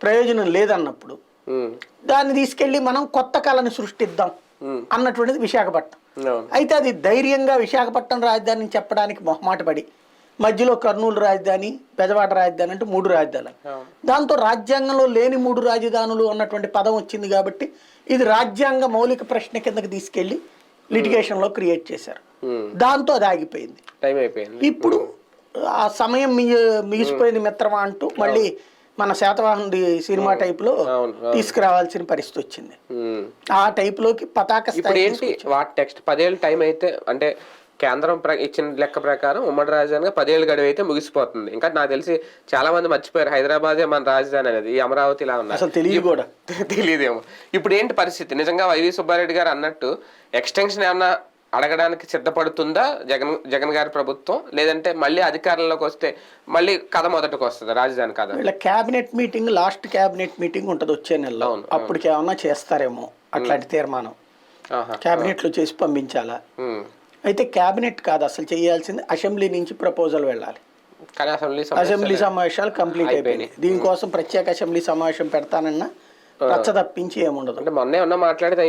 ప్రయోజనం లేదన్నప్పుడు దాన్ని తీసుకెళ్లి మనం కొత్త కళని సృష్టిద్దాం అన్నటువంటిది విశాఖపట్నం. అయితే అది ధైర్యంగా విశాఖపట్నం రాజధానిని చెప్పడానికి మొహమాటపడి మధ్యలో కర్నూలు రాజధాని, పెదవాడ రాజధాని అంటే 3 రాజధానులు. దాంతో రాజ్యాంగంలో లేని 3 రాజధానులు అన్నటువంటి పదం వచ్చింది కాబట్టి ఇది రాజ్యాంగ మౌలిక ప్రశ్న కిందకి తీసుకెళ్లి లిటిగేషన్ లో క్రియేట్ చేశారు. దాంతో అది ఆగిపోయింది. ఇప్పుడు ఆ సమయం మిగిసిపోయింది మిత్రమా అంటూ మళ్ళీ మన శాతవాహనుడి సినిమా టైప్ లో తీసుకురావాల్సిన పరిస్థితి వచ్చింది. ఆ టైప్ లోకి పతాక ఇప్పుడు ఏంటి వాటి నెక్స్ట్ 10 ఏళ్ళు టైం అయితే, అంటే కేంద్రం ఇచ్చిన లెక్క ప్రకారం ఉమ్మడి రాజధానిగా 10 ఏళ్ళు గడువు అయితే ముగిసిపోతుంది. ఇంకా నాకు తెలిసి చాలా మంది మర్చిపోయారు హైదరాబాదే మన రాజధాని అనేది. ఈ అమరావతి ఇలా ఉన్నారు, అసలు తెలియదు కూడా తెలియదేమో. ఇప్పుడు ఏంటి పరిస్థితి? నిజంగా వైవి సుబ్బారెడ్డి గారు అన్నట్టు ఎక్స్టెన్షన్ ఏమన్నా అడగడానికి సిద్ధపడుతుందా జగన్ గారి ప్రభుత్వం, లేదంటే మళ్ళీ అధికారంలోకి వస్తే మళ్ళీ కథ మొదటికి వస్తుంది రాజధాని కథ? వీళ్ళ cabinet meeting, last cabinet meeting ఉంటుంది వచ్చే నెలలో. అప్పటికి ఏమన్నా చేస్తారేమో అట్లాంటి తీర్మానం క్యాబినెట్ లో చేసి పంపించాలా. అయితే క్యాబినెట్ కాదు అసలు చేయాల్సింది, అసెంబ్లీ నుంచి ప్రపోజల్ వెళ్ళాలి. అసెంబ్లీ సమావేశాలు కంప్లీట్ అయిపోయినాయి. దీనికోసం ప్రత్యేక అసెంబ్లీ సమావేశం పెడతానన్నా రచ్చ తప్పించి ఏముండదు. అంటే మొన్నే మాట్లాడితే